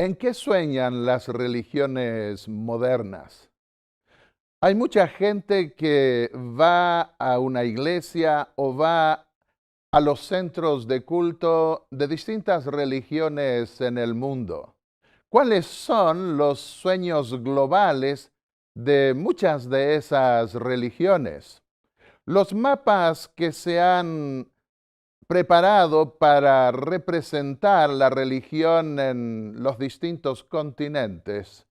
¿En qué sueñan las religiones modernas? Hay mucha gente que va a una iglesia o va a los centros de culto de distintas religiones en el mundo. ¿Cuáles son los sueños globales de muchas de esas religiones? Los mapas que se han preparado para representar la religión en los distintos continentes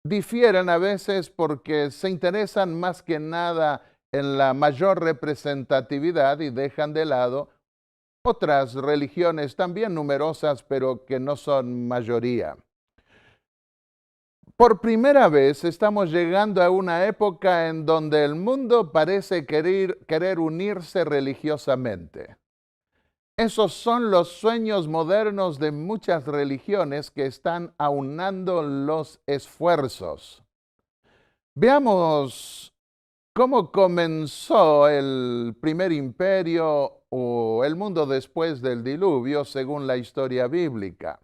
difieren a veces porque se interesan más que nada en la mayor representatividad y dejan de lado otras religiones también numerosas, pero que no son mayoría. Por primera vez estamos llegando a una época en donde el mundo parece querer unirse religiosamente. Esos son los sueños modernos de muchas religiones que están aunando los esfuerzos. Veamos cómo comenzó el primer imperio o el mundo después del diluvio según la historia bíblica.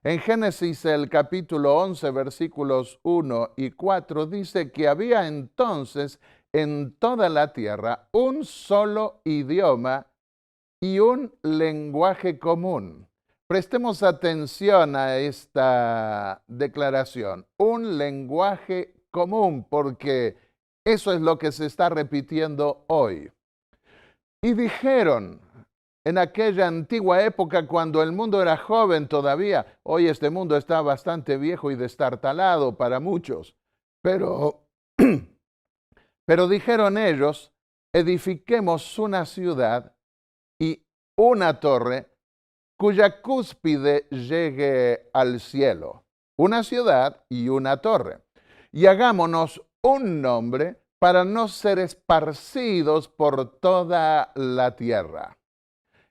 En Génesis el capítulo 11 versículos 1 y 4 dice que había entonces en toda la tierra un solo idioma y un lenguaje común. Prestemos atención a esta declaración, un lenguaje común, porque eso es lo que se está repitiendo hoy. Y dijeron, en aquella antigua época, cuando el mundo era joven todavía, hoy este mundo está bastante viejo y destartalado para muchos, pero, pero dijeron ellos, edifiquemos una ciudad y una torre cuya cúspide llegue al cielo, una ciudad y una torre. Y hagámonos un nombre para no ser esparcidos por toda la tierra.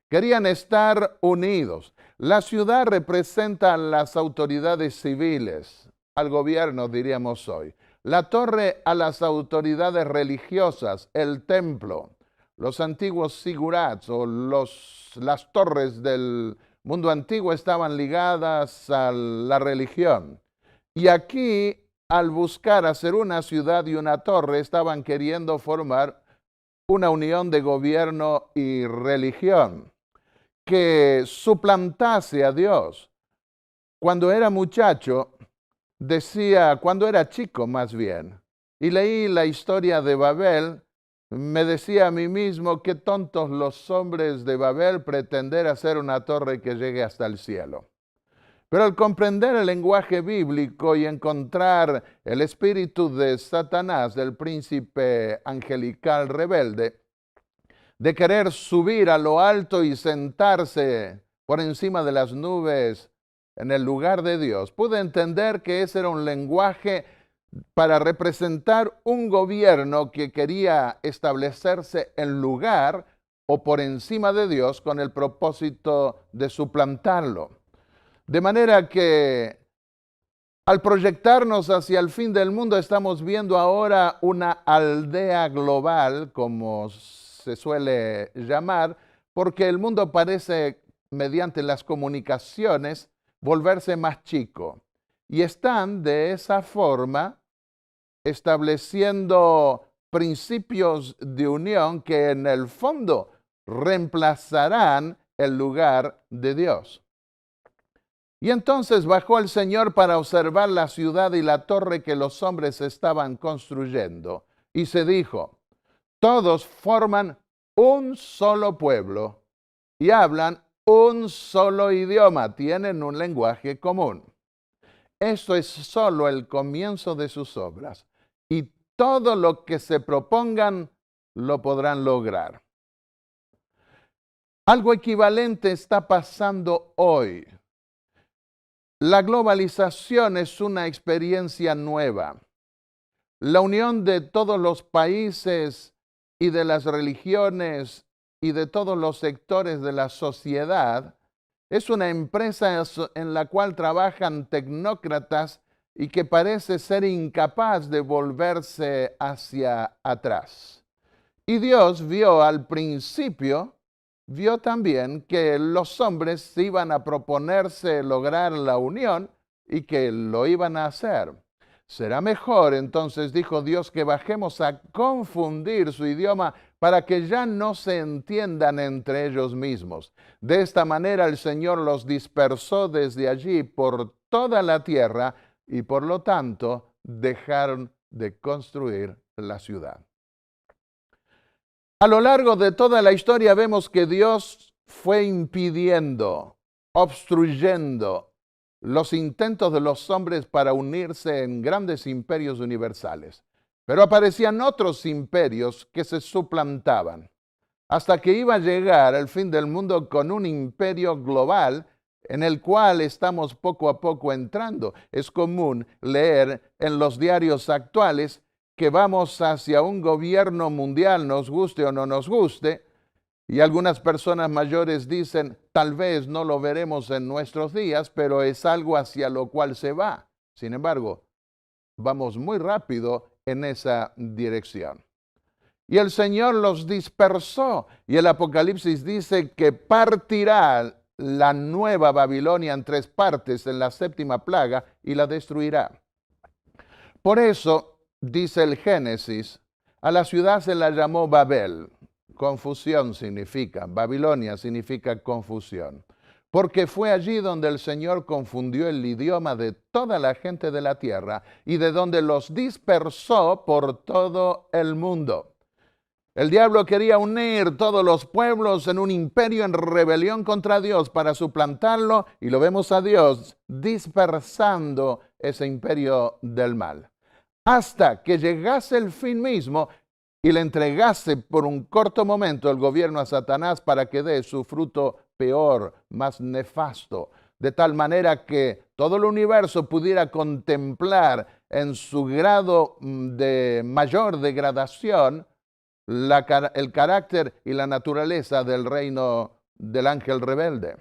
Querían estar unidos. La ciudad representa a las autoridades civiles, al gobierno diríamos hoy. La torre a las autoridades religiosas, el templo. Los antiguos sigurats o las torres del mundo antiguo estaban ligadas a la religión. Y aquí, al buscar hacer una ciudad y una torre, estaban queriendo formar una unión de gobierno y religión que suplantase a Dios. Cuando era muchacho, cuando era chico más bien, y leí la historia de Babel, me decía a mí mismo, qué tontos los hombres de Babel pretender hacer una torre que llegue hasta el cielo. Pero al comprender el lenguaje bíblico y encontrar el espíritu de Satanás, del príncipe angelical rebelde, de querer subir a lo alto y sentarse por encima de las nubes en el lugar de Dios, pude entender que ese era un lenguaje para representar un gobierno que quería establecerse en lugar o por encima de Dios con el propósito de suplantarlo. De manera que al proyectarnos hacia el fin del mundo estamos viendo ahora una aldea global, como se suele llamar, porque el mundo parece, mediante las comunicaciones, volverse más chico. Y están de esa forma estableciendo principios de unión que en el fondo reemplazarán el lugar de Dios. Y entonces bajó el Señor para observar la ciudad y la torre que los hombres estaban construyendo. Y se dijo, todos forman un solo pueblo y hablan un solo idioma, tienen un lenguaje común. Esto es solo el comienzo de sus obras y todo lo que se propongan lo podrán lograr. Algo equivalente está pasando hoy. La globalización es una experiencia nueva. La unión de todos los países y de las religiones y de todos los sectores de la sociedad es una empresa en la cual trabajan tecnócratas y que parece ser incapaz de volverse hacia atrás. Y Dios vio al principio, vio también que los hombres iban a proponerse lograr la unión, y que lo iban a hacer. Será mejor, entonces dijo Dios, que bajemos a confundir su idioma para que ya no se entiendan entre ellos mismos. De esta manera el Señor los dispersó desde allí por toda la tierra y por lo tanto dejaron de construir la ciudad. A lo largo de toda la historia vemos que Dios fue impidiendo, obstruyendo los intentos de los hombres para unirse en grandes imperios universales. Pero aparecían otros imperios que se suplantaban, hasta que iba a llegar el fin del mundo con un imperio global en el cual estamos poco a poco entrando. Es común leer en los diarios actuales que vamos hacia un gobierno mundial, nos guste o no nos guste, y algunas personas mayores dicen, tal vez no lo veremos en nuestros días, pero es algo hacia lo cual se va. Sin embargo, vamos muy rápido en esa dirección. Y el Señor los dispersó, y el Apocalipsis dice que partirá la nueva Babilonia en 3 partes en la 7ª plaga y la destruirá. Por eso, dice el Génesis, a la ciudad se la llamó Babel. Confusión significa, Babilonia significa confusión. Porque fue allí donde el Señor confundió el idioma de toda la gente de la tierra y de donde los dispersó por todo el mundo. El diablo quería unir todos los pueblos en un imperio en rebelión contra Dios para suplantarlo, y lo vemos a Dios dispersando ese imperio del mal. Hasta que llegase el fin mismo y le entregase por un corto momento el gobierno a Satanás para que dé su fruto peor, más nefasto, de tal manera que todo el universo pudiera contemplar en su grado de mayor degradación el carácter y la naturaleza del reino del ángel rebelde.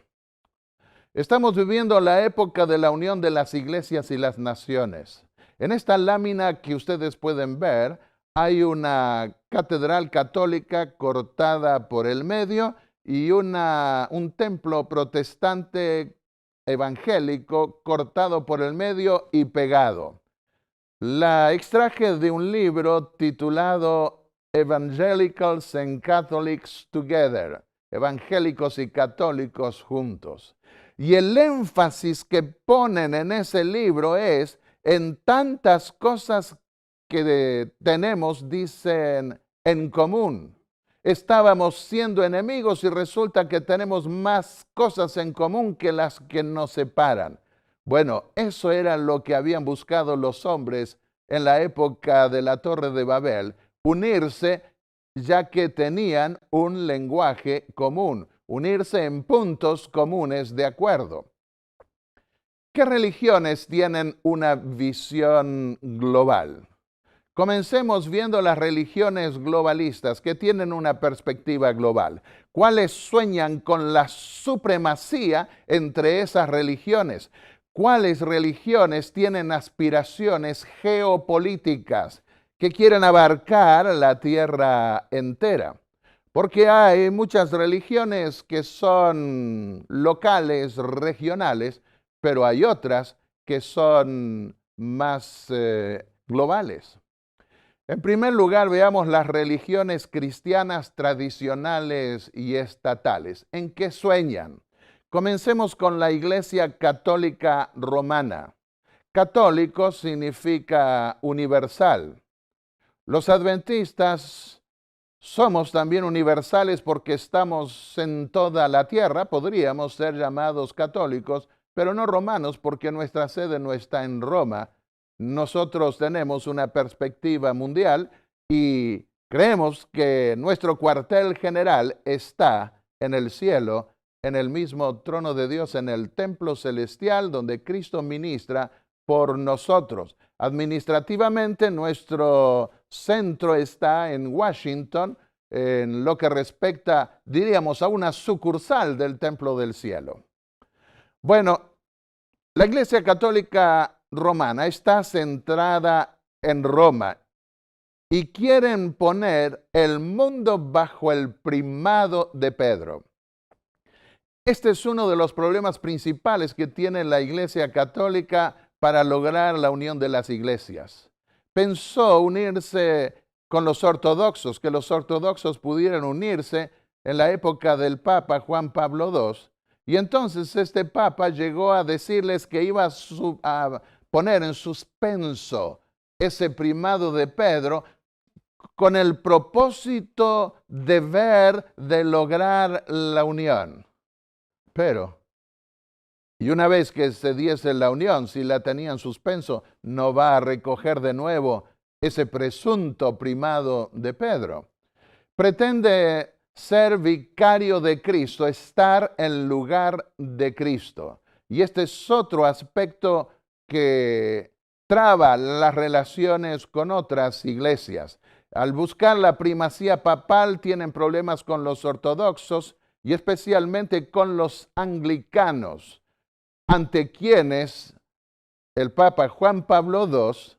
Estamos viviendo la época de la unión de las iglesias y las naciones. En esta lámina que ustedes pueden ver, hay una catedral católica cortada por el medio y un templo protestante evangélico cortado por el medio y pegado. La extraje de un libro titulado Evangelicals and Catholics Together, evangélicos y católicos juntos. Y el énfasis que ponen en ese libro es en tantas cosas que tenemos, dicen, en común. Estábamos siendo enemigos y resulta que tenemos más cosas en común que las que nos separan. Bueno, eso era lo que habían buscado los hombres en la época de la Torre de Babel, unirse ya que tenían un lenguaje común, unirse en puntos comunes de acuerdo. ¿Qué religiones tienen una visión global? Comencemos viendo las religiones globalistas que tienen una perspectiva global. ¿Cuáles sueñan con la supremacía entre esas religiones? ¿Cuáles religiones tienen aspiraciones geopolíticas que quieren abarcar la tierra entera? Porque hay muchas religiones que son locales, regionales, pero hay otras que son más globales. En primer lugar, veamos las religiones cristianas tradicionales y estatales. ¿En qué sueñan? Comencemos con la Iglesia Católica Romana. Católico significa universal. Los adventistas somos también universales porque estamos en toda la tierra. Podríamos ser llamados católicos, pero no romanos porque nuestra sede no está en Roma. Nosotros tenemos una perspectiva mundial y creemos que nuestro cuartel general está en el cielo, en el mismo trono de Dios, en el templo celestial donde Cristo ministra por nosotros. Administrativamente, nuestro centro está en Washington, en lo que respecta, diríamos, a una sucursal del templo del cielo. Bueno, la Iglesia Católica Romana está centrada en Roma y quieren poner el mundo bajo el primado de Pedro. Este es uno de los problemas principales que tiene la Iglesia Católica para lograr la unión de las iglesias. Pensó unirse con los ortodoxos, que los ortodoxos pudieran unirse en la época del Papa Juan Pablo II, y entonces este Papa llegó a decirles que iba a poner en suspenso ese primado de Pedro con el propósito de lograr la unión. Pero, y una vez que se diese la unión, si la tenía en suspenso, no va a recoger de nuevo ese presunto primado de Pedro. Pretende ser vicario de Cristo, estar en lugar de Cristo. Y este es otro aspecto que traba las relaciones con otras iglesias. Al buscar la primacía papal tienen problemas con los ortodoxos y especialmente con los anglicanos, ante quienes el Papa Juan Pablo II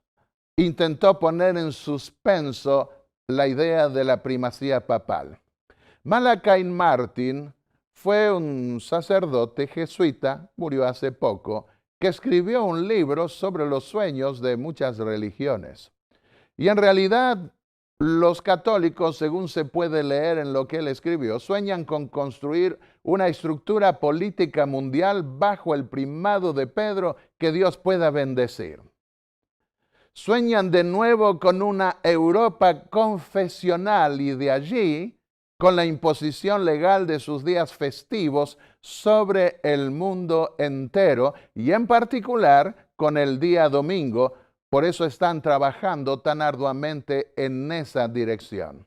intentó poner en suspenso la idea de la primacía papal. Malachi Martin fue un sacerdote jesuita, murió hace poco, que escribió un libro sobre los sueños de muchas religiones. Y en realidad, los católicos, según se puede leer en lo que él escribió, sueñan con construir una estructura política mundial bajo el primado de Pedro que Dios pueda bendecir. Sueñan de nuevo con una Europa confesional y de allí con la imposición legal de sus días festivos sobre el mundo entero y en particular con el día domingo. Por eso están trabajando tan arduamente en esa dirección.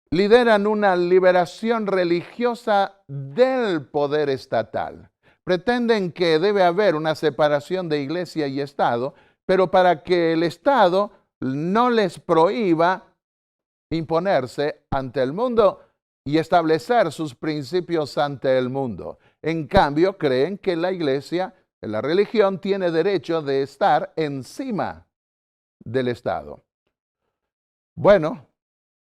Lideran una liberación religiosa del poder estatal. Pretenden que debe haber una separación de iglesia y Estado, pero para que el Estado no les prohíba imponerse ante el mundo y establecer sus principios ante el mundo. En cambio, creen que la iglesia, la religión, tiene derecho de estar encima del Estado. Bueno,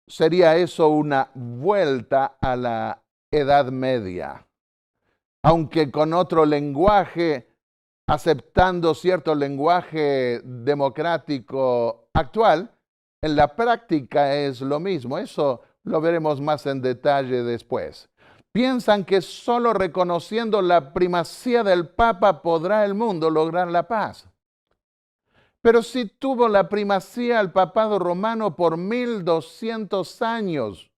sería eso una vuelta a la Edad Media, aunque con otro lenguaje, aceptando cierto lenguaje democrático actual. En la práctica es lo mismo, eso lo veremos más en detalle después. Piensan que solo reconociendo la primacía del Papa podrá el mundo lograr la paz. Pero si tuvo la primacía el papado romano por 1200 años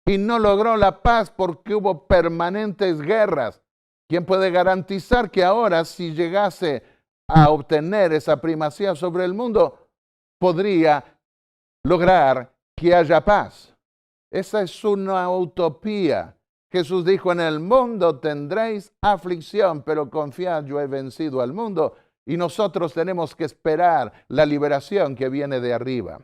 y no logró la paz porque hubo permanentes guerras, ¿quién puede garantizar que ahora, si llegase a obtener esa primacía sobre el mundo, podría lograr que haya paz? Esa es una utopía. Jesús dijo, en el mundo tendréis aflicción, pero confiad, yo he vencido al mundo. Y nosotros tenemos que esperar la liberación que viene de arriba.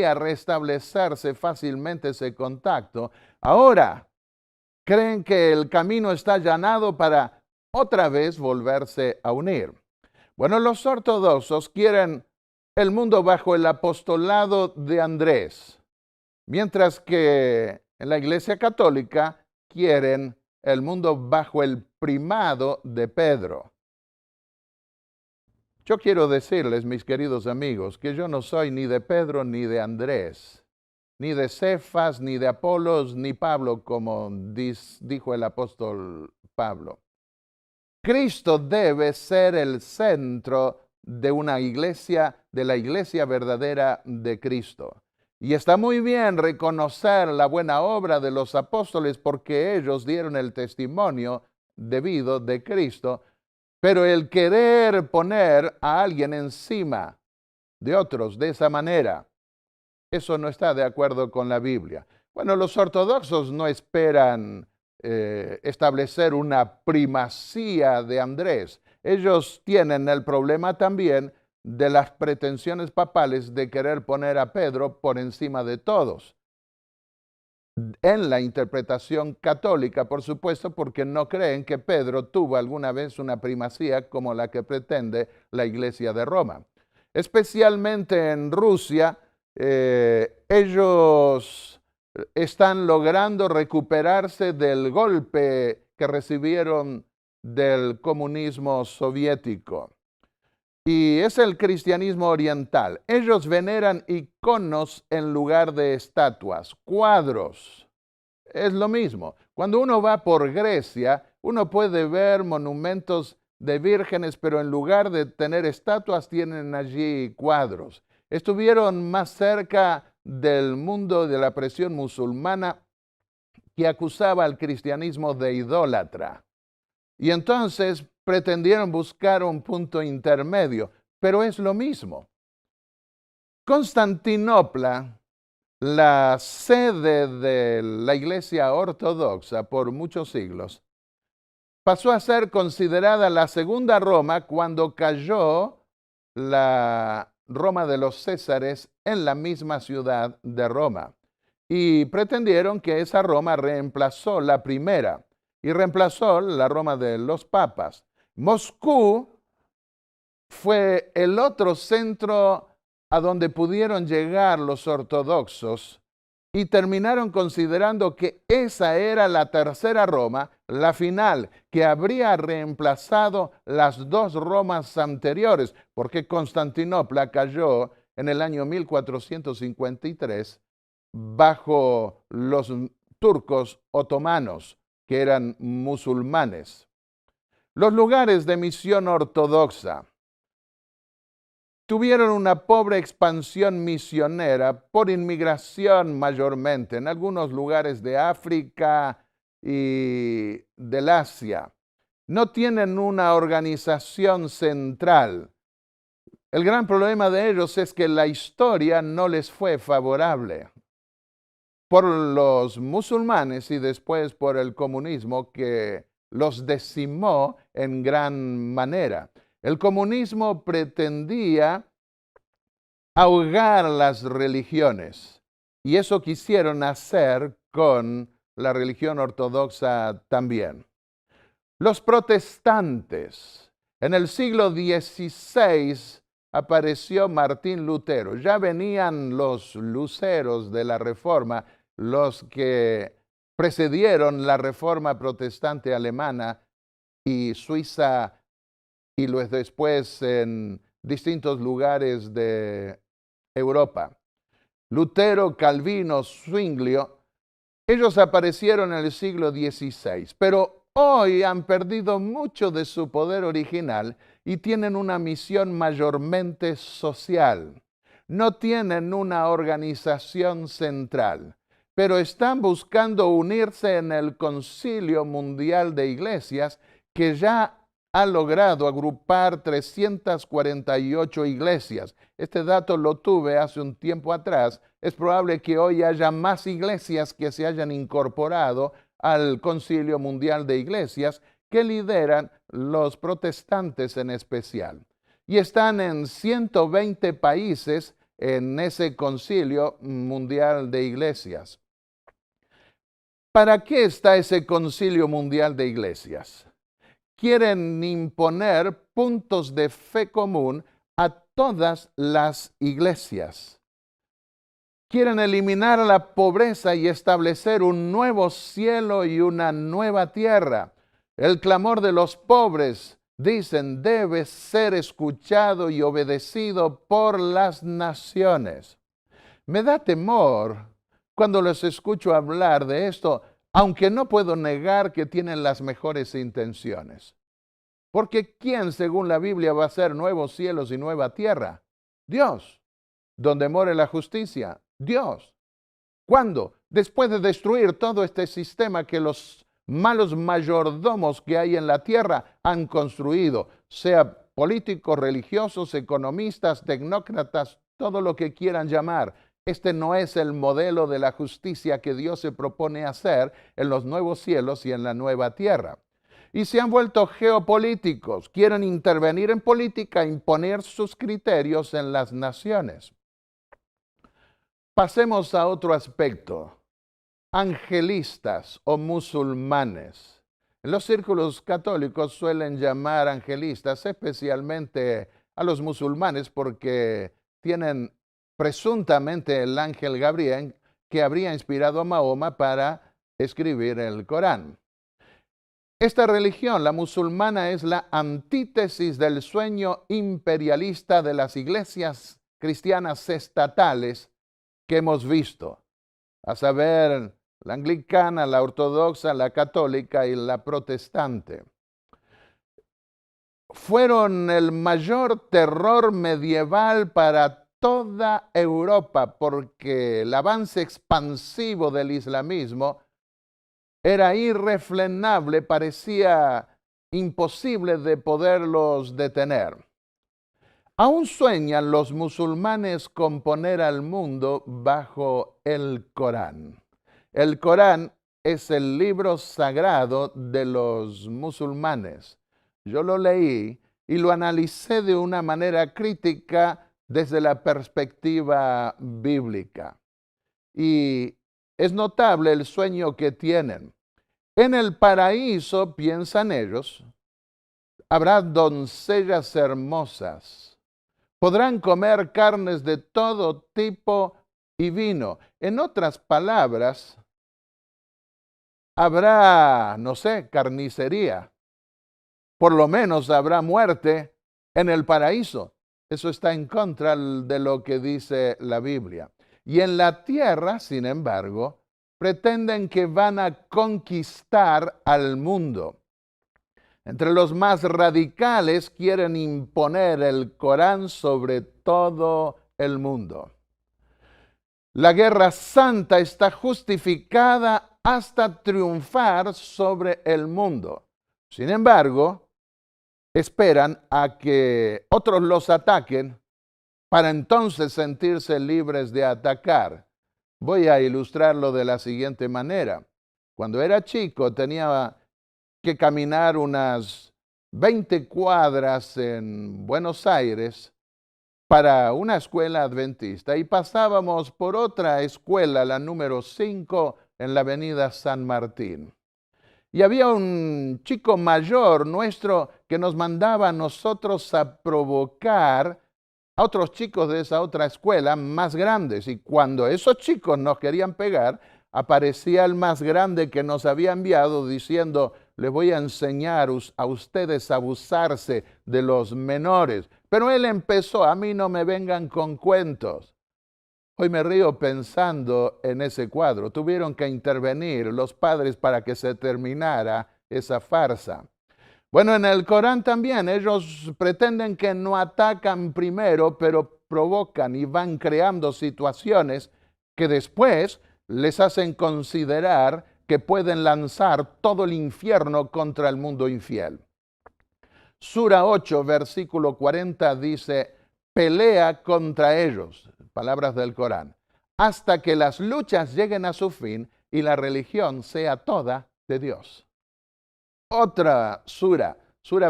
A restablecerse fácilmente ese contacto. Ahora creen que el camino está allanado para otra vez volverse a unir. Bueno, los ortodoxos quieren el mundo bajo el apostolado de Andrés, mientras que en la Iglesia Católica quieren el mundo bajo el primado de Pedro. Yo quiero decirles, mis queridos amigos, que yo no soy ni de Pedro ni de Andrés, ni de Cefas, ni de Apolos, ni Pablo, como dijo el apóstol Pablo. Cristo debe ser el centro de una iglesia, de la iglesia verdadera de Cristo. Y está muy bien reconocer la buena obra de los apóstoles porque ellos dieron el testimonio debido de Cristo, pero el querer poner a alguien encima de otros de esa manera, eso no está de acuerdo con la Biblia. Bueno, los ortodoxos no esperan establecer una primacía de Andrés. Ellos tienen el problema también de las pretensiones papales de querer poner a Pedro por encima de todos. En la interpretación católica, por supuesto, porque no creen que Pedro tuvo alguna vez una primacía como la que pretende la Iglesia de Roma. Especialmente en Rusia, ellos están logrando recuperarse del golpe que recibieron del comunismo soviético. Y es el cristianismo oriental. Ellos veneran iconos en lugar de estatuas, cuadros. Es lo mismo. Cuando uno va por Grecia, uno puede ver monumentos de vírgenes, pero en lugar de tener estatuas, tienen allí cuadros. Estuvieron más cerca del mundo de la presión musulmana que acusaba al cristianismo de idólatra. Y entonces pretendieron buscar un punto intermedio, pero es lo mismo. Constantinopla, la sede de la Iglesia Ortodoxa por muchos siglos, pasó a ser considerada la segunda Roma cuando cayó la Roma de los Césares en la misma ciudad de Roma. Y pretendieron que esa Roma reemplazó la primera y reemplazó la Roma de los papas. Moscú fue el otro centro a donde pudieron llegar los ortodoxos y terminaron considerando que esa era la tercera Roma, la final, que habría reemplazado las dos Romas anteriores, porque Constantinopla cayó en el año 1453 bajo los turcos otomanos, que eran musulmanes. Los lugares de misión ortodoxa tuvieron una pobre expansión misionera por inmigración mayormente en algunos lugares de África y del Asia. No tienen una organización central. El gran problema de ellos es que la historia no les fue favorable por los musulmanes y después por el comunismo que los decimó en gran manera. El comunismo pretendía ahogar las religiones y eso quisieron hacer con la religión ortodoxa también. Los protestantes. En el siglo XVI apareció Martín Lutero. Ya venían los luceros de la Reforma, los que precedieron la Reforma protestante alemana y suiza y luego después en distintos lugares de Europa. Lutero, Calvino, Zwinglio, ellos aparecieron en el siglo XVI, pero hoy han perdido mucho de su poder original y tienen una misión mayormente social. No tienen una organización central, pero están buscando unirse en el Concilio Mundial de Iglesias que ya ha logrado agrupar 348 iglesias. Este dato lo tuve hace un tiempo atrás. Es probable que hoy haya más iglesias que se hayan incorporado al Concilio Mundial de Iglesias que lideran los protestantes en especial. Y están en 120 países en ese Concilio Mundial de Iglesias. ¿Para qué está ese Concilio Mundial de Iglesias? Quieren imponer puntos de fe común a todas las iglesias. Quieren eliminar la pobreza y establecer un nuevo cielo y una nueva tierra. El clamor de los pobres, dicen, debe ser escuchado y obedecido por las naciones. Me da temor cuando les escucho hablar de esto, aunque no puedo negar que tienen las mejores intenciones. Porque ¿quién, según la Biblia, va a hacer nuevos cielos y nueva tierra? Dios. ¿Donde more la justicia? Dios. ¿Cuándo? Después de destruir todo este sistema que los malos mayordomos que hay en la tierra han construido, sea políticos, religiosos, economistas, tecnócratas, todo lo que quieran llamar. Este no es el modelo de la justicia que Dios se propone hacer en los nuevos cielos y en la nueva tierra. Y se han vuelto geopolíticos, quieren intervenir en política, imponer sus criterios en las naciones. Pasemos a otro aspecto. Angelistas o musulmanes. En los círculos católicos suelen llamar angelistas especialmente a los musulmanes porque tienen presuntamente el ángel Gabriel que habría inspirado a Mahoma para escribir el Corán. Esta religión, la musulmana, es la antítesis del sueño imperialista de las iglesias cristianas estatales que hemos visto, a saber, la anglicana, la ortodoxa, la católica y la protestante. Fueron el mayor terror medieval para toda Europa porque el avance expansivo del islamismo era irrefrenable, parecía imposible de poderlos detener. Aún sueñan los musulmanes con poner al mundo bajo el Corán. El Corán es el libro sagrado de los musulmanes. Yo lo leí y lo analicé de una manera crítica desde la perspectiva bíblica. Y es notable el sueño que tienen. En el paraíso, piensan ellos, habrá doncellas hermosas. Podrán comer carnes de todo tipo y vino. En otras palabras, habrá, no sé, carnicería. Por lo menos habrá muerte en el paraíso. Eso está en contra de lo que dice la Biblia. Y en la tierra, sin embargo, pretenden que van a conquistar al mundo. Entre los más radicales quieren imponer el Corán sobre todo el mundo. La guerra santa está justificada hasta triunfar sobre el mundo. Sin embargo, esperan a que otros los ataquen para entonces sentirse libres de atacar. Voy a ilustrarlo de la siguiente manera. Cuando era chico tenía que caminar unas 20 cuadras en Buenos Aires para una escuela adventista y pasábamos por otra escuela, la número 5, en la avenida San Martín. Y había un chico mayor nuestro que nos mandaba a nosotros a provocar a otros chicos de esa otra escuela más grandes. Y cuando esos chicos nos querían pegar, aparecía el más grande que nos había enviado diciendo: les voy a enseñar a ustedes a abusarse de los menores. Pero él empezó: a mí no me vengan con cuentos. Hoy me río pensando en ese cuadro. Tuvieron que intervenir los padres para que se terminara esa farsa. Bueno, en el Corán también ellos pretenden que no atacan primero, pero provocan y van creando situaciones que después les hacen considerar que pueden lanzar todo el infierno contra el mundo infiel. Sura 8, versículo 40 dice: pelea contra ellos, palabras del Corán, hasta que las luchas lleguen a su fin y la religión sea toda de Dios. Otra sura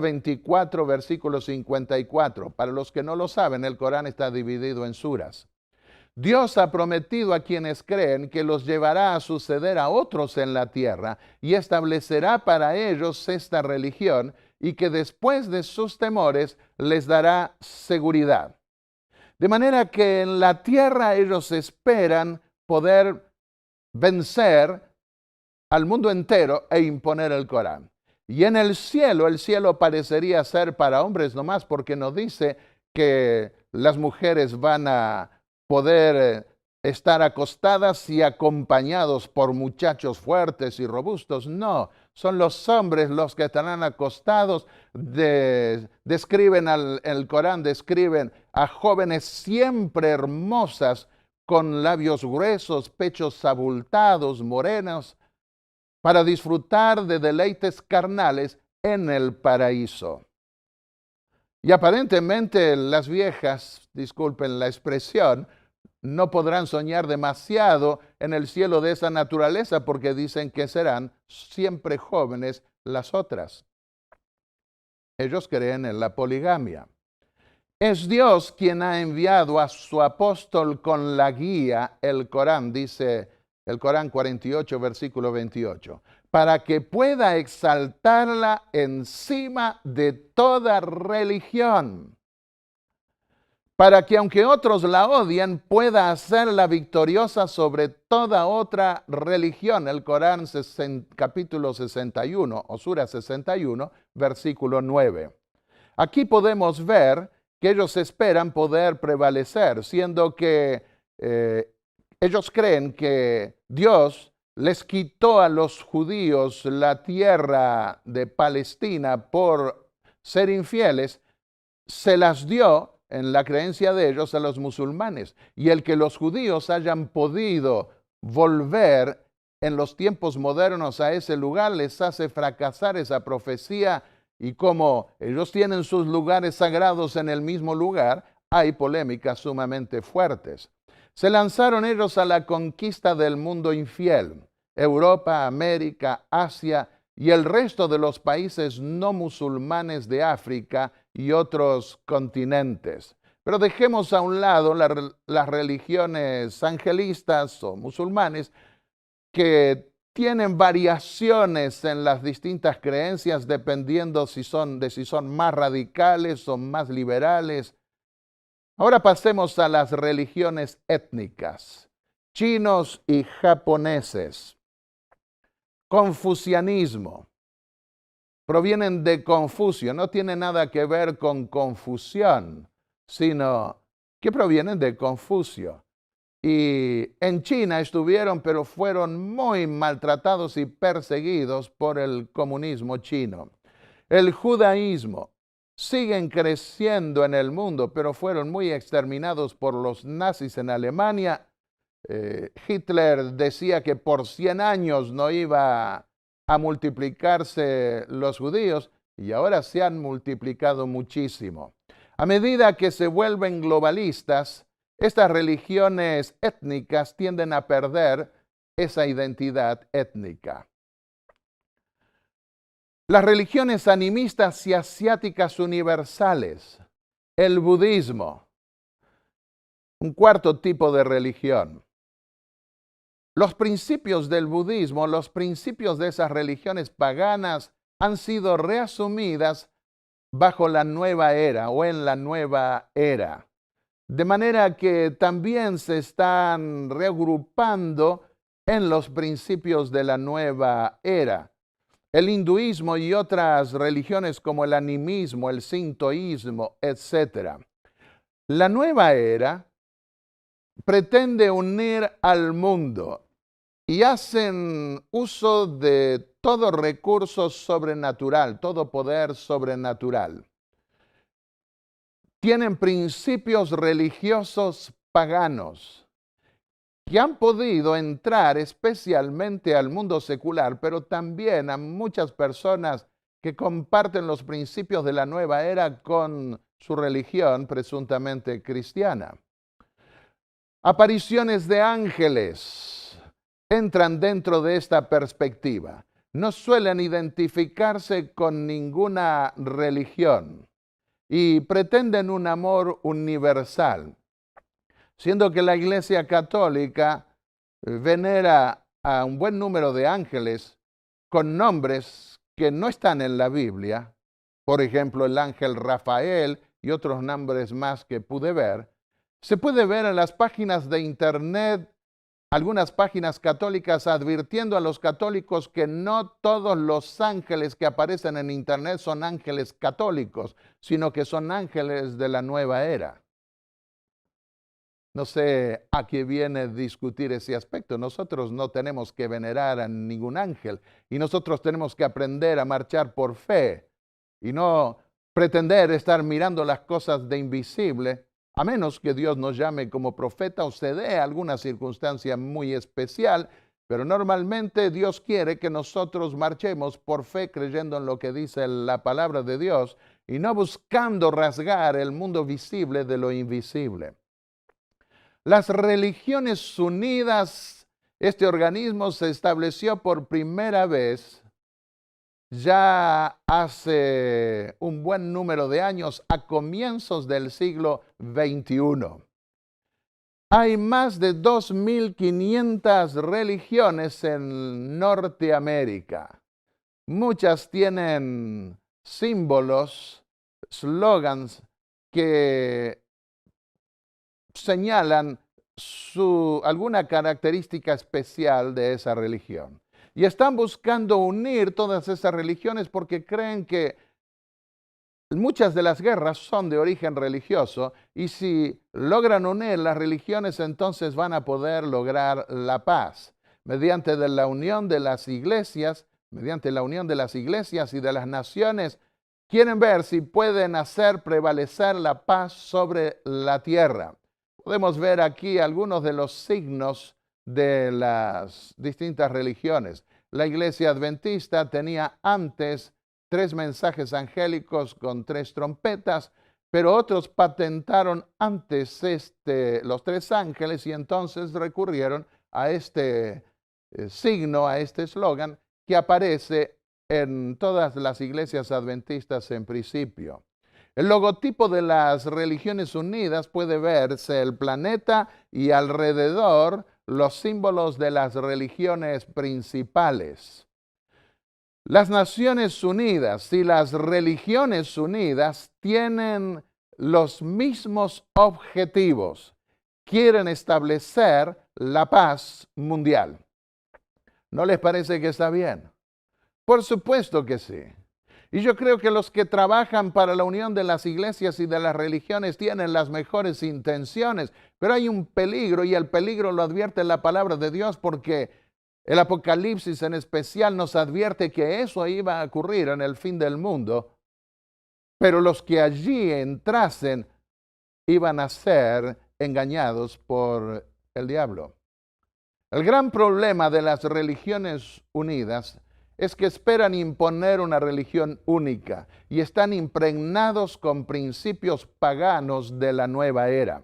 24, versículo 54. Para los que no lo saben, el Corán está dividido en suras. Dios ha prometido a quienes creen que los llevará a suceder a otros en la tierra y establecerá para ellos esta religión y que después de sus temores les dará seguridad. De manera que en la tierra ellos esperan poder vencer al mundo entero e imponer el Corán. Y en el cielo parecería ser para hombres nomás, porque nos dice que las mujeres van a poder estar acostadas y acompañados por muchachos fuertes y robustos. No, Son los hombres los que estarán acostados. Describen el Corán, describen a jóvenes siempre hermosas, con labios gruesos, pechos abultados, morenos, para disfrutar de deleites carnales en el paraíso. Y aparentemente las viejas, disculpen la expresión, no podrán soñar demasiado en el cielo de esa naturaleza porque dicen que serán siempre jóvenes las otras. Ellos creen en la poligamia. Es Dios quien ha enviado a su apóstol con la guía, el Corán, dice el Corán 48, versículo 28, para que pueda exaltarla encima de toda religión, para que aunque otros la odian, pueda hacerla victoriosa sobre toda otra religión. El Corán capítulo 61, o sura 61, versículo 9. Aquí podemos ver que ellos esperan poder prevalecer, siendo que ellos creen que Dios les quitó a los judíos la tierra de Palestina por ser infieles, se las dio en la creencia de ellos a los musulmanes. Y el que los judíos hayan podido volver en los tiempos modernos a ese lugar les hace fracasar esa profecía. Y como ellos tienen sus lugares sagrados en el mismo lugar, hay polémicas sumamente fuertes. Se lanzaron ellos a la conquista del mundo infiel, Europa, América, Asia y el resto de los países no musulmanes de África y otros continentes. Pero dejemos a un lado las religiones angelistas o musulmanes que tienen variaciones en las distintas creencias dependiendo si son más radicales o más liberales. Ahora pasemos a las religiones étnicas, chinos y japoneses. Confucianismo. Provienen de Confucio, no tiene nada que ver con confusión, sino que provienen de Confucio. Y en China estuvieron, pero fueron muy maltratados y perseguidos por el comunismo chino. El judaísmo. Siguen creciendo en el mundo, pero fueron muy exterminados por los nazis en Alemania. Hitler decía que por 100 años no iba a multiplicarse los judíos y ahora se han multiplicado muchísimo. A medida que se vuelven globalistas, estas religiones étnicas tienden a perder esa identidad étnica. Las religiones animistas y asiáticas universales, el budismo, un cuarto tipo de religión. Los principios del budismo, los principios de esas religiones paganas han sido reasumidas bajo la nueva era o en la nueva era. De manera que también se están reagrupando en los principios de la nueva era. El hinduismo y otras religiones como el animismo, el sintoísmo, etc. La nueva era pretende unir al mundo y hacen uso de todo recurso sobrenatural, todo poder sobrenatural. Tienen principios religiosos paganos que han podido entrar especialmente al mundo secular, pero también a muchas personas que comparten los principios de la nueva era con su religión presuntamente cristiana. Apariciones de ángeles entran dentro de esta perspectiva. No suelen identificarse con ninguna religión y pretenden un amor universal, siendo que la Iglesia Católica venera a un buen número de ángeles con nombres que no están en la Biblia, por ejemplo, el ángel Rafael y otros nombres más que pude ver. Se puede ver en las páginas de internet, algunas páginas católicas advirtiendo a los católicos que no todos los ángeles que aparecen en internet son ángeles católicos, sino que son ángeles de la nueva era. No sé a qué viene discutir ese aspecto. Nosotros no tenemos que venerar a ningún ángel y nosotros tenemos que aprender a marchar por fe y no pretender estar mirando las cosas de invisible, a menos que Dios nos llame como profeta o se dé alguna circunstancia muy especial, pero normalmente Dios quiere que nosotros marchemos por fe creyendo en lo que dice la palabra de Dios y no buscando rasgar el mundo visible de lo invisible. Las Religiones Unidas, este organismo se estableció por primera vez ya hace un buen número de años, a comienzos del siglo XXI. Hay más de 2.500 religiones en Norteamérica. Muchas tienen símbolos, slogans que señalan alguna característica especial de esa religión. Y están buscando unir todas esas religiones porque creen que muchas de las guerras son de origen religioso y si logran unir las religiones entonces van a poder lograr la paz. Mediante la unión de las iglesias, mediante la unión de las iglesias y de las naciones, quieren ver si pueden hacer prevalecer la paz sobre la tierra. Podemos ver aquí algunos de los signos de las distintas religiones. La iglesia adventista tenía antes 3 mensajes angélicos con 3 trompetas, pero otros patentaron antes los 3 ángeles y entonces recurrieron a este signo, a este eslogan que aparece en todas las iglesias adventistas en principio. El logotipo de las Religiones Unidas puede verse el planeta y alrededor los símbolos de las religiones principales. Las Naciones Unidas y las Religiones Unidas tienen los mismos objetivos. Quieren establecer la paz mundial. ¿No les parece que está bien? Por supuesto que sí. Y yo creo que los que trabajan para la unión de las iglesias y de las religiones tienen las mejores intenciones, pero hay un peligro y el peligro lo advierte la palabra de Dios porque el Apocalipsis en especial nos advierte que eso iba a ocurrir en el fin del mundo, pero los que allí entrasen iban a ser engañados por el diablo. El gran problema de las Religiones Unidas es que esperan imponer una religión única y están impregnados con principios paganos de la nueva era.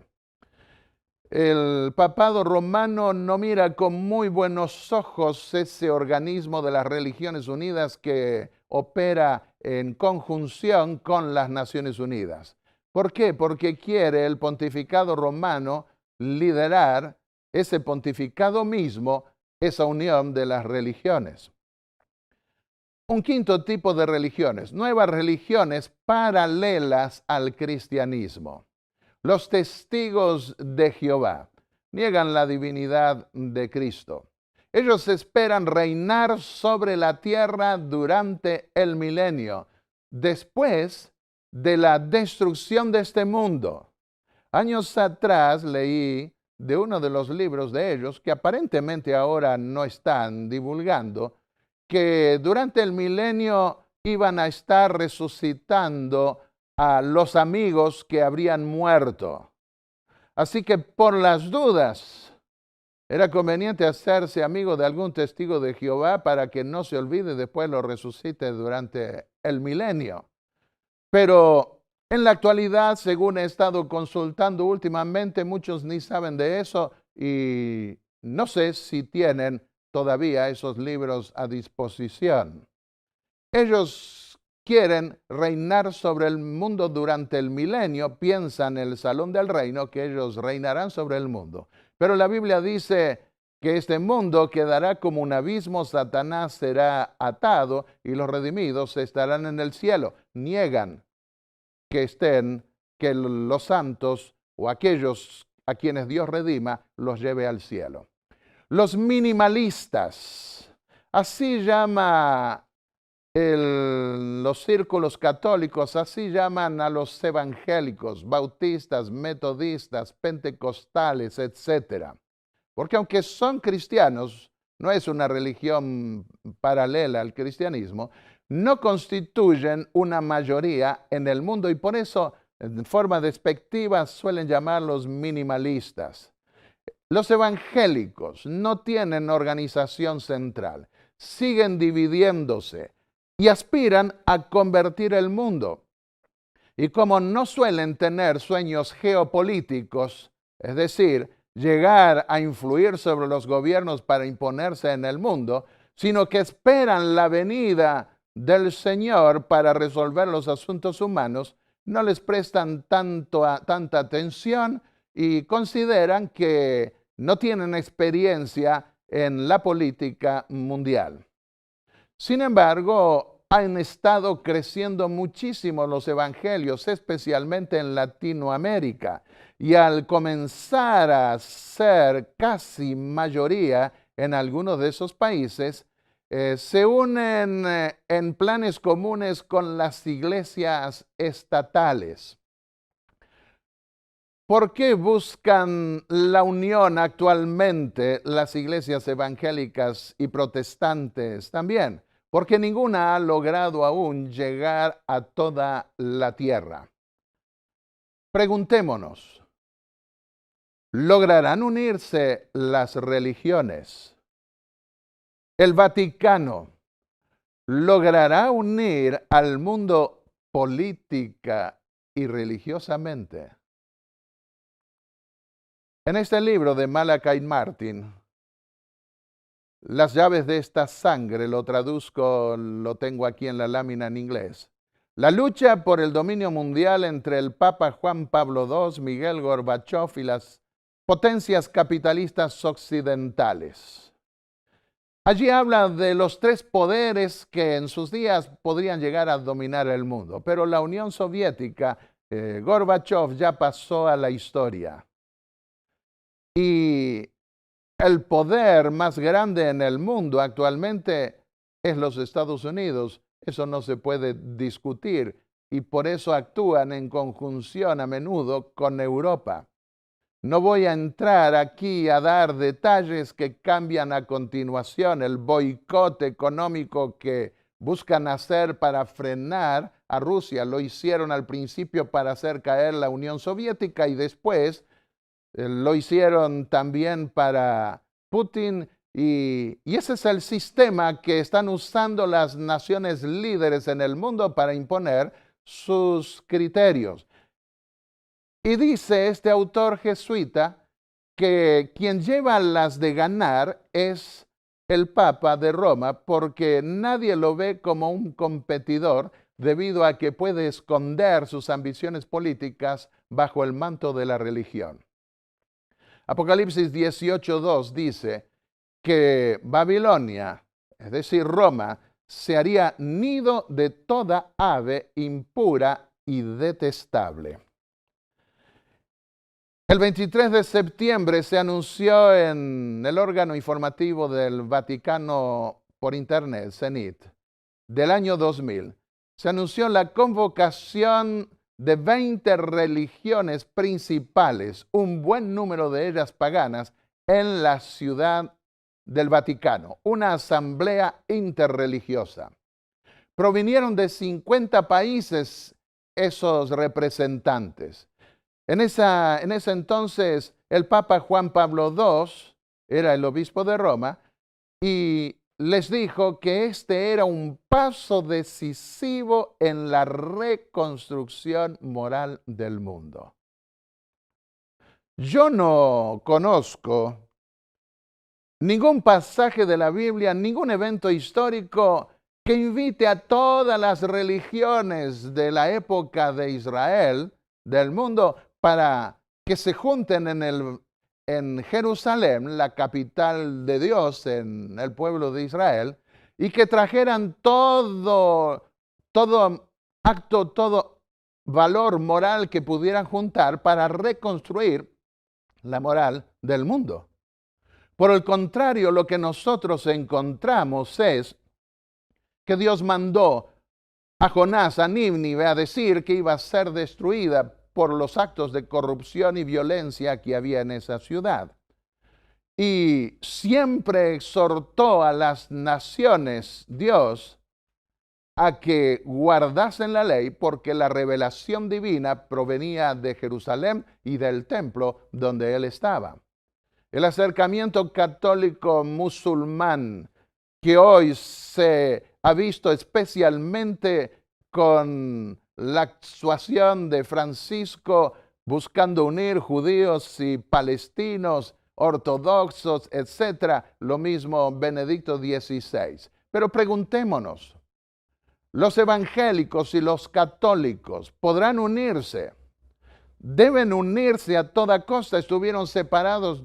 El papado romano no mira con muy buenos ojos ese organismo de las Religiones Unidas que opera en conjunción con las Naciones Unidas. ¿Por qué? Porque quiere el pontificado romano liderar ese pontificado mismo, esa unión de las religiones. Un quinto tipo de religiones, nuevas religiones paralelas al cristianismo. Los testigos de Jehová niegan la divinidad de Cristo. Ellos esperan reinar sobre la tierra durante el milenio, después de la destrucción de este mundo. Años atrás leí de uno de los libros de ellos, que aparentemente ahora no están divulgando, que durante el milenio iban a estar resucitando a los amigos que habrían muerto. Así que por las dudas, era conveniente hacerse amigo de algún testigo de Jehová para que no se olvide y después lo resucite durante el milenio. Pero en la actualidad, según he estado consultando últimamente, muchos ni saben de eso y no sé si tienen todavía esos libros a disposición. Ellos quieren reinar sobre el mundo durante el milenio, piensan en el salón del reino que ellos reinarán sobre el mundo. Pero la Biblia dice que este mundo quedará como un abismo, Satanás será atado y los redimidos estarán en el cielo. Niegan que los santos o aquellos a quienes Dios redima los lleve al cielo. Los minimalistas, así llama Los círculos católicos así llaman a los evangélicos, bautistas, metodistas, pentecostales, etc. Porque aunque son cristianos, no es una religión paralela al cristianismo, no constituyen una mayoría en el mundo y por eso, en forma despectiva, suelen llamarlos minimalistas. Los evangélicos no tienen organización central, siguen dividiéndose y aspiran a convertir el mundo. Y como no suelen tener sueños geopolíticos, es decir, llegar a influir sobre los gobiernos para imponerse en el mundo, sino que esperan la venida del Señor para resolver los asuntos humanos, no les prestan tanta atención y consideran que no tienen experiencia en la política mundial. Sin embargo, han estado creciendo muchísimo los evangelios, especialmente en Latinoamérica, y al comenzar a ser casi mayoría en algunos de esos países, se unen en planes comunes con las iglesias estatales. ¿Por qué buscan la unión actualmente las iglesias evangélicas y protestantes también? Porque ninguna ha logrado aún llegar a toda la tierra. Preguntémonos, ¿lograrán unirse las religiones? ¿El Vaticano logrará unir al mundo política y religiosamente? En este libro de Malachi Martin, Las llaves de esta sangre, lo traduzco, lo tengo aquí en la lámina en inglés. La lucha por el dominio mundial entre el Papa Juan Pablo II, Miguel Gorbachov y las potencias capitalistas occidentales. Allí habla de los tres poderes que en sus días podrían llegar a dominar el mundo, pero la Unión Soviética, Gorbachov ya pasó a la historia. Y el poder más grande en el mundo actualmente es los Estados Unidos. Eso no se puede discutir y por eso actúan en conjunción a menudo con Europa. No voy a entrar aquí a dar detalles que cambian a continuación, el boicot económico que buscan hacer para frenar a Rusia. Lo hicieron al principio para hacer caer la Unión Soviética y después lo hicieron también para Putin y ese es el sistema que están usando las naciones líderes en el mundo para imponer sus criterios. Y dice este autor jesuita que quien lleva las de ganar es el Papa de Roma porque nadie lo ve como un competidor debido a que puede esconder sus ambiciones políticas bajo el manto de la religión. Apocalipsis 18:2 dice que Babilonia, es decir, Roma, se haría nido de toda ave impura y detestable. El 23 de septiembre se anunció en el órgano informativo del Vaticano por Internet, CENIT, del año 2000. Se anunció la convocación de 20 religiones principales, un buen número de ellas paganas, en la ciudad del Vaticano, una asamblea interreligiosa. Provinieron de 50 países esos representantes. En ese entonces, el Papa Juan Pablo II era el obispo de Roma y les dijo que este era un paso decisivo en la reconstrucción moral del mundo. Yo no conozco ningún pasaje de la Biblia, ningún evento histórico que invite a todas las religiones de la época de Israel, del mundo, para que se junten en Jerusalén, la capital de Dios, en el pueblo de Israel, y que trajeran todo acto, todo valor moral que pudieran juntar para reconstruir la moral del mundo. Por el contrario, lo que nosotros encontramos es que Dios mandó a Jonás, a Nínive, a decir que iba a ser destruida por los actos de corrupción y violencia que había en esa ciudad. Y siempre exhortó a las naciones Dios a que guardasen la ley, porque la revelación divina provenía de Jerusalén y del templo donde él estaba. El acercamiento católico musulmán que hoy se ha visto especialmente con la actuación de Francisco buscando unir judíos y palestinos, ortodoxos, etcétera, lo mismo Benedicto XVI. Pero preguntémonos, ¿los evangélicos y los católicos podrán unirse? Deben unirse a toda costa. Estuvieron separados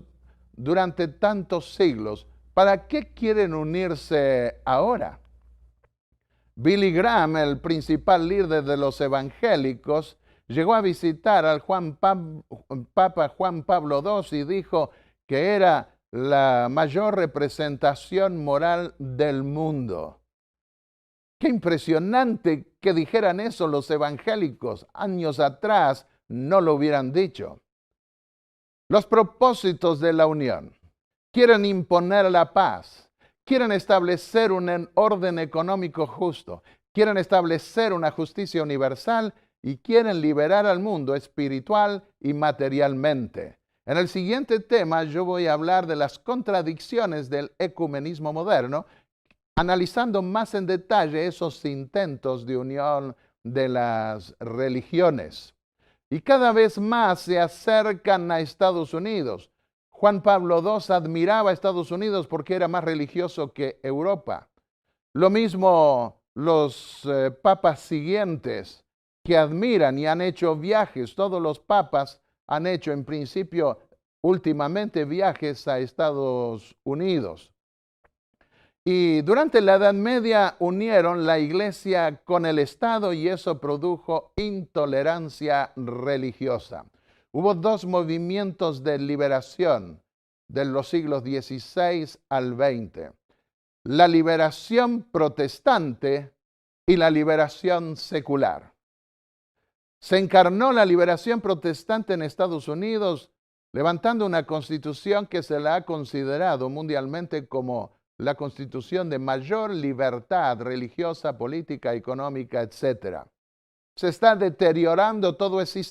durante tantos siglos. ¿Para qué quieren unirse ahora? Billy Graham, el principal líder de los evangélicos, llegó a visitar al Papa Juan Pablo II y dijo que era la mayor representación moral del mundo. Qué impresionante que dijeran eso los evangélicos. Años atrás no lo hubieran dicho. Los propósitos de la unión. Quieren imponer la paz. Quieren establecer un orden económico justo. Quieren establecer una justicia universal y quieren liberar al mundo espiritual y materialmente. En el siguiente tema yo voy a hablar de las contradicciones del ecumenismo moderno, analizando más en detalle esos intentos de unión de las religiones. Y cada vez más se acercan a Estados Unidos. Juan Pablo II admiraba a Estados Unidos porque era más religioso que Europa. Lo mismo los papas siguientes que admiran y han hecho viajes. Todos los papas han hecho en principio últimamente viajes a Estados Unidos. Y durante la Edad Media unieron la iglesia con el Estado y eso produjo intolerancia religiosa. Hubo dos movimientos de liberación de los siglos XVI al XX. La liberación protestante y la liberación secular. Se encarnó la liberación protestante en Estados Unidos, levantando una constitución que se la ha considerado mundialmente como la constitución de mayor libertad religiosa, política, económica, etc. Se está deteriorando todo ese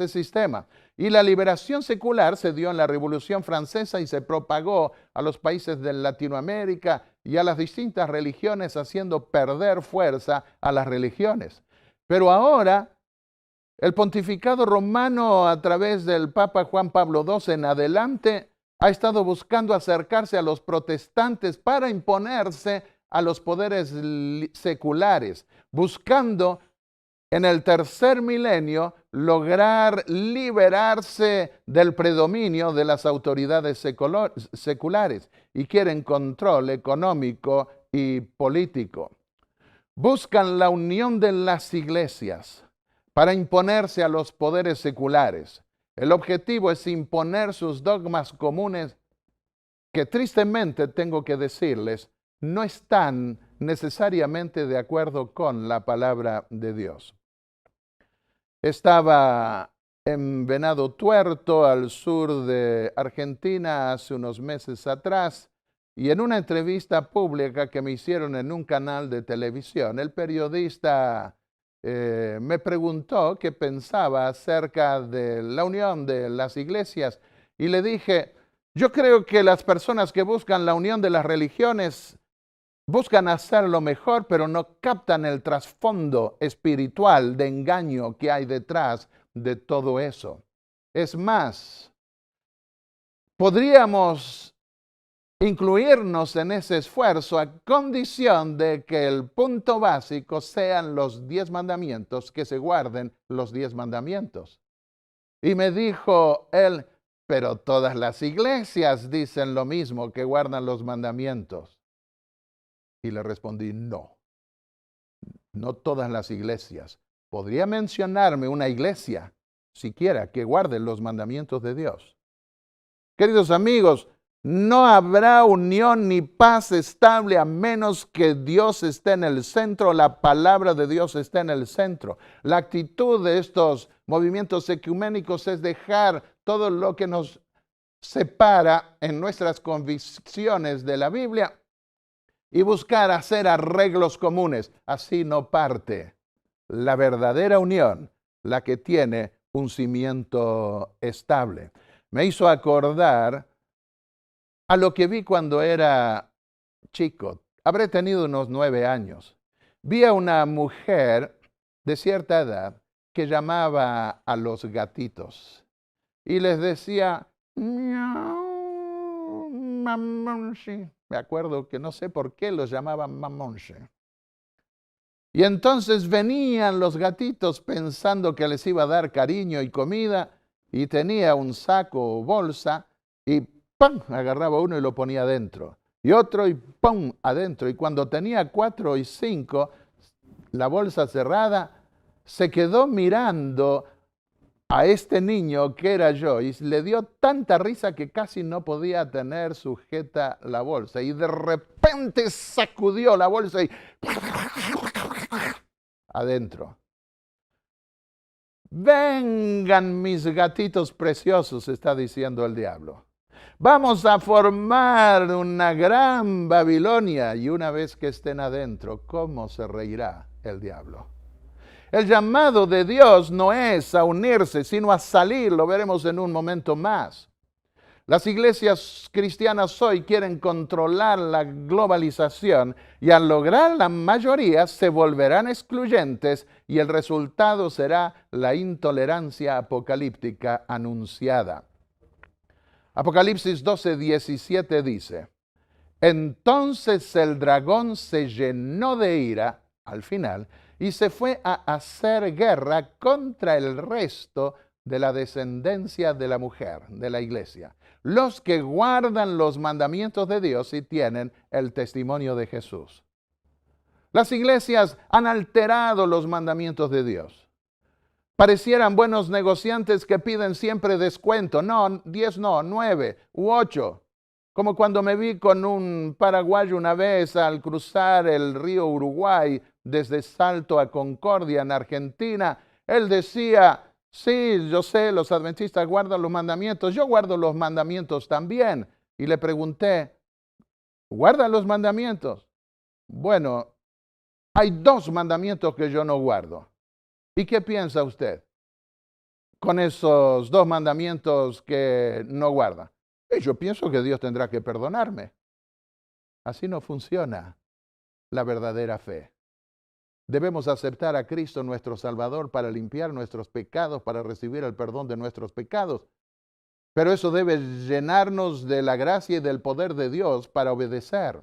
sistema. Y la liberación secular se dio en la Revolución Francesa y se propagó a los países de Latinoamérica y a las distintas religiones, haciendo perder fuerza a las religiones. Pero ahora, el pontificado romano, a través del Papa Juan Pablo II en adelante, ha estado buscando acercarse a los protestantes para imponerse a los poderes seculares, buscando en el tercer milenio lograr liberarse del predominio de las autoridades seculares y quieren control económico y político. Buscan la unión de las iglesias para imponerse a los poderes seculares. El objetivo es imponer sus dogmas comunes que tristemente tengo que decirles no están necesariamente de acuerdo con la palabra de Dios. Estaba en Venado Tuerto, al sur de Argentina, hace unos meses atrás, y en una entrevista pública que me hicieron en un canal de televisión, el periodista me preguntó qué pensaba acerca de la unión de las iglesias y le dije, yo creo que las personas que buscan la unión de las religiones buscan hacerlo mejor, pero no captan el trasfondo espiritual de engaño que hay detrás de todo eso. Es más, podríamos incluirnos en ese esfuerzo a condición de que el punto básico sean los 10 mandamientos, que se guarden los 10 mandamientos. Y me dijo él, pero todas las iglesias dicen lo mismo, que guardan los mandamientos. Y le respondí, no todas las iglesias. ¿Podría mencionarme una iglesia, siquiera, que guarde los mandamientos de Dios? Queridos amigos, No habrá unión ni paz estable a menos que Dios esté en el centro, la palabra de Dios esté en el centro. La actitud de estos movimientos ecuménicos es dejar todo lo que nos separa en nuestras convicciones de la Biblia y buscar hacer arreglos comunes. Así no parte la verdadera unión, la que tiene un cimiento estable. Me hizo acordar a lo que vi cuando era chico. Habré tenido unos 9 años. Vi a una mujer de cierta edad que llamaba a los gatitos y les decía, miau, mamonche. Me acuerdo que no sé por qué los llamaban mamonche. Y entonces venían los gatitos pensando que les iba a dar cariño y comida, y tenía un saco o bolsa y ¡pum! Agarraba uno y lo ponía adentro. Y otro y ¡pum! Adentro. Y cuando tenía 4 y 5, la bolsa cerrada, se quedó mirando a este niño que era yo y le dio tanta risa que casi no podía tener sujeta la bolsa. Y de repente sacudió la bolsa y adentro. Vengan mis gatitos preciosos, está diciendo el diablo. Vamos a formar una gran Babilonia y una vez que estén adentro, ¿cómo se reirá el diablo? El llamado de Dios no es a unirse, sino a salir, lo veremos en un momento más. Las iglesias cristianas hoy quieren controlar la globalización y al lograr la mayoría se volverán excluyentes y el resultado será la intolerancia apocalíptica anunciada. Apocalipsis 12:17 dice, entonces el dragón se llenó de ira al final y se fue a hacer guerra contra el resto de la descendencia de la mujer, de la iglesia, los que guardan los mandamientos de Dios y tienen el testimonio de Jesús. Las iglesias han alterado los mandamientos de Dios. Parecieran buenos negociantes que piden siempre descuento. No, 10 no, 9 u 8. Como cuando me vi con un paraguayo una vez al cruzar el río Uruguay desde Salto a Concordia en Argentina. Él decía, sí, yo sé, los adventistas guardan los mandamientos. Yo guardo los mandamientos también. Y le pregunté, ¿guardan los mandamientos? Bueno, hay 2 mandamientos que yo no guardo. ¿Y qué piensa usted con esos 2 mandamientos que no guarda? Y yo pienso que Dios tendrá que perdonarme. Así no funciona la verdadera fe. Debemos aceptar a Cristo nuestro Salvador para limpiar nuestros pecados, para recibir el perdón de nuestros pecados. Pero eso debe llenarnos de la gracia y del poder de Dios para obedecer.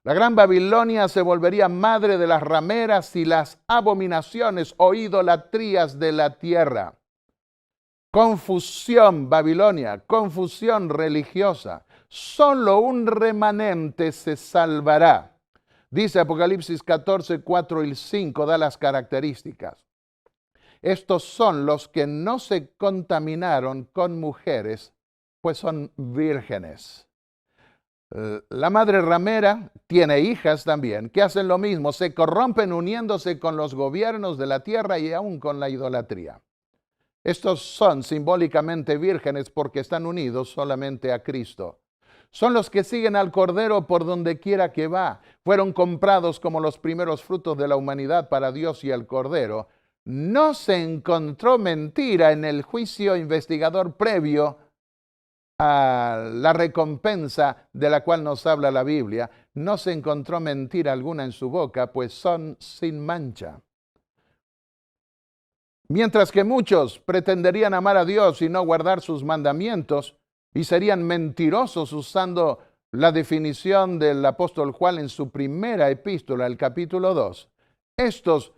La gran Babilonia se volvería madre de las rameras y las abominaciones o idolatrías de la tierra. Confusión, Babilonia, confusión religiosa. Solo un remanente se salvará. Dice Apocalipsis 14, 4 y 5, da las características. Estos son los que no se contaminaron con mujeres, pues son vírgenes. La madre ramera tiene hijas también que hacen lo mismo, se corrompen uniéndose con los gobiernos de la tierra y aún con la idolatría. Estos son simbólicamente vírgenes porque están unidos solamente a Cristo. Son los que siguen al Cordero por donde quiera que va. Fueron comprados como los primeros frutos de la humanidad para Dios y el Cordero. No se encontró mentira en el juicio investigador previo a la recompensa de la cual nos habla la Biblia. No se encontró mentira alguna en su boca, pues son sin mancha. Mientras que muchos pretenderían amar a Dios y no guardar sus mandamientos, y serían mentirosos usando la definición del apóstol Juan en su primera epístola, el capítulo 2. Estos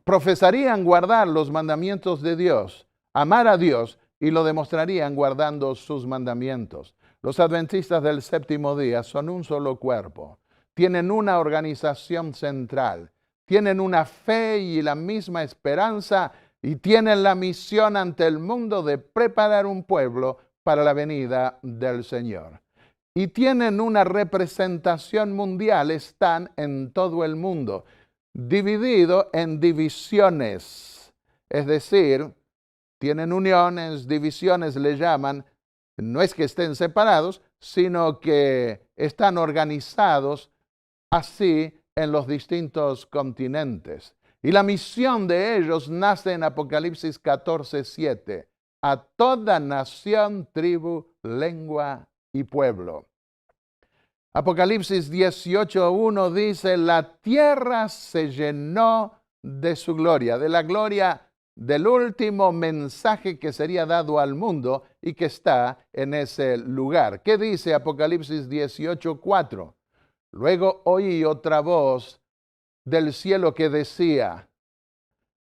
profesarían guardar los mandamientos de Dios, amar a Dios, y lo demostrarían guardando sus mandamientos. Los adventistas del séptimo día son un solo cuerpo, tienen una organización central, tienen una fe y la misma esperanza y tienen la misión ante el mundo de preparar un pueblo para la venida del Señor. Y tienen una representación mundial, están en todo el mundo, dividido en divisiones. Es decir, tienen uniones, divisiones le llaman. No es que estén separados, sino que están organizados así en los distintos continentes. Y la misión de ellos nace en Apocalipsis 14:7. A toda nación, tribu, lengua y pueblo. Apocalipsis 18:1 dice, la tierra se llenó de su gloria, de la gloria del último mensaje que sería dado al mundo y que está en ese lugar. ¿Qué dice Apocalipsis 18:4? Luego oí otra voz del cielo que decía,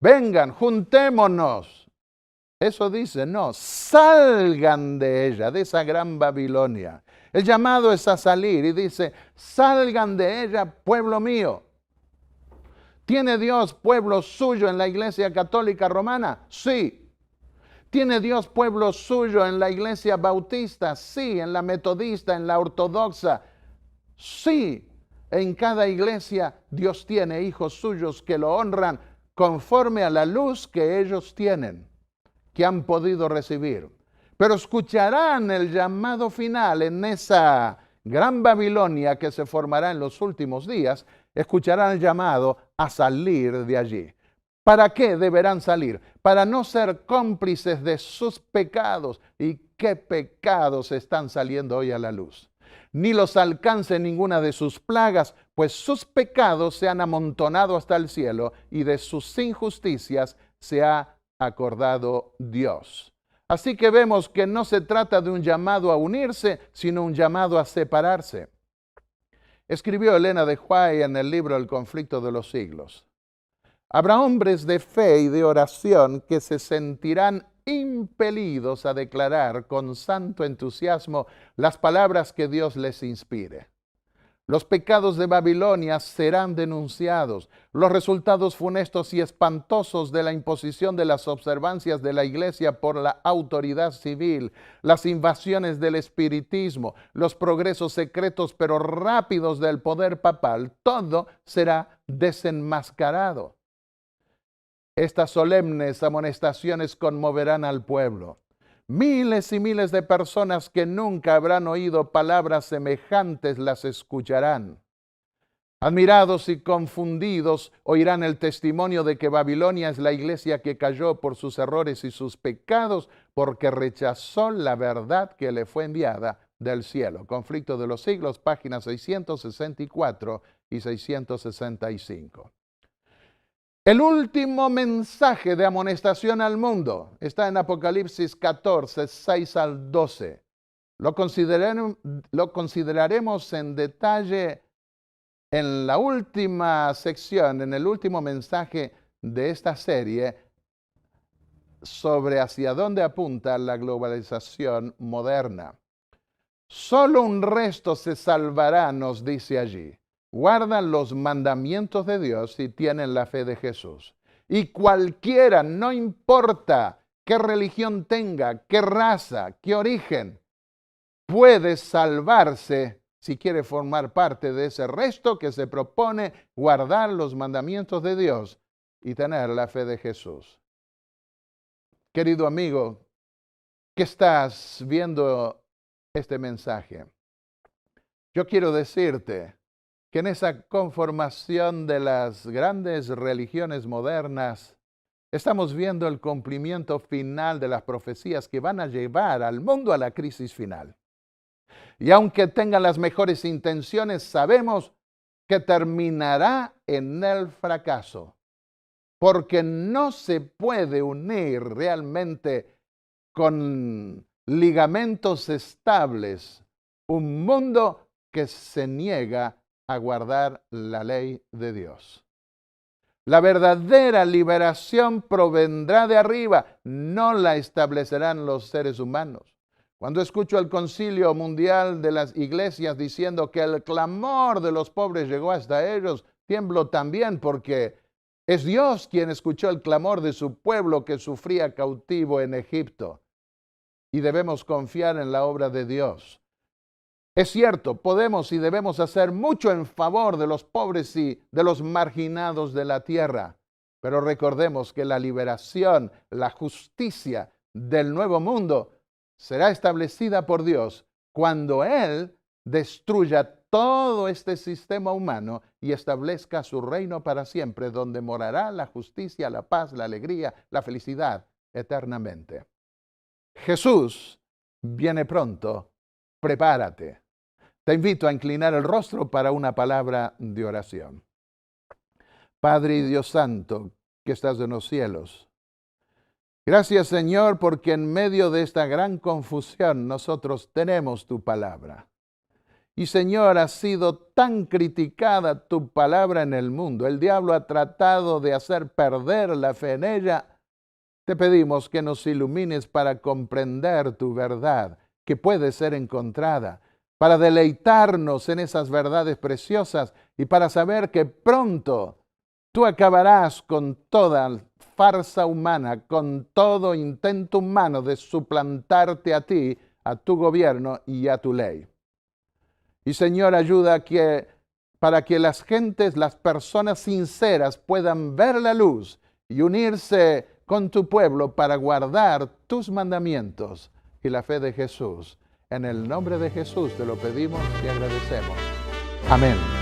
vengan, juntémonos. Eso dice, no, salgan de ella, de esa gran Babilonia. El llamado es a salir y dice, salgan de ella, pueblo mío. ¿Tiene Dios pueblo suyo en la Iglesia Católica Romana? Sí. ¿Tiene Dios pueblo suyo en la Iglesia Bautista? Sí. ¿En la Metodista, en la Ortodoxa? Sí. En cada iglesia Dios tiene hijos suyos que lo honran conforme a la luz que ellos tienen, que han podido recibir. Pero escucharán el llamado final en esa gran Babilonia que se formará en los últimos días, escucharán el llamado a salir de allí. ¿Para qué deberán salir? Para no ser cómplices de sus pecados. ¿Y qué pecados están saliendo hoy a la luz? Ni los alcance ninguna de sus plagas, pues sus pecados se han amontonado hasta el cielo y de sus injusticias se ha acordado Dios. Así que vemos que no se trata de un llamado a unirse, sino un llamado a separarse. Escribió Elena de White en el libro El conflicto de los siglos. Habrá hombres de fe y de oración que se sentirán impelidos a declarar con santo entusiasmo las palabras que Dios les inspire. Los pecados de Babilonia serán denunciados, los resultados funestos y espantosos de la imposición de las observancias de la Iglesia por la autoridad civil, las invasiones del espiritismo, los progresos secretos pero rápidos del poder papal, todo será desenmascarado. Estas solemnes amonestaciones conmoverán al pueblo. Miles y miles de personas que nunca habrán oído palabras semejantes las escucharán. Admirados y confundidos oirán el testimonio de que Babilonia es la iglesia que cayó por sus errores y sus pecados porque rechazó la verdad que le fue enviada del cielo. Conflicto de los siglos, páginas 664 y 665. El último mensaje de amonestación al mundo está en Apocalipsis 14, 6 al 12. Lo consideraremos en detalle en la última sección, en el último mensaje de esta serie sobre hacia dónde apunta la globalización moderna. Solo un resto se salvará, nos dice allí. Guardan los mandamientos de Dios y tienen la fe de Jesús. Y cualquiera, no importa qué religión tenga, qué raza, qué origen, puede salvarse si quiere formar parte de ese resto que se propone guardar los mandamientos de Dios y tener la fe de Jesús. Querido amigo, que estás viendo este mensaje, yo quiero decirte que en esa conformación de las grandes religiones modernas estamos viendo el cumplimiento final de las profecías que van a llevar al mundo a la crisis final. Y aunque tengan las mejores intenciones, sabemos que terminará en el fracaso, porque no se puede unir realmente con ligamentos estables un mundo que se niega a guardar la ley de Dios. La verdadera liberación provendrá de arriba, no la establecerán los seres humanos. Cuando escucho el Concilio Mundial de las Iglesias diciendo que el clamor de los pobres llegó hasta ellos, tiemblo también porque es Dios quien escuchó el clamor de su pueblo que sufría cautivo en Egipto. y debemos confiar en la obra de Dios. Es cierto, podemos y debemos hacer mucho en favor de los pobres y de los marginados de la tierra, pero recordemos que la liberación, la justicia del nuevo mundo será establecida por Dios cuando Él destruya todo este sistema humano y establezca su reino para siempre, donde morará la justicia, la paz, la alegría, la felicidad eternamente. Jesús viene pronto, prepárate. Te invito a inclinar el rostro para una palabra de oración. Padre y Dios Santo, que estás en los cielos, gracias Señor, porque en medio de esta gran confusión nosotros tenemos tu palabra. Y Señor, ha sido tan criticada tu palabra en el mundo. El diablo ha tratado de hacer perder la fe en ella. Te pedimos que nos ilumines para comprender tu verdad, que puede ser encontrada, para deleitarnos en esas verdades preciosas y para saber que pronto tú acabarás con toda farsa humana, con todo intento humano de suplantarte a ti, a tu gobierno y a tu ley. Y Señor, ayuda para que las gentes, las personas sinceras puedan ver la luz y unirse con tu pueblo para guardar tus mandamientos y la fe de Jesús. En el nombre de Jesús te lo pedimos y agradecemos. Amén.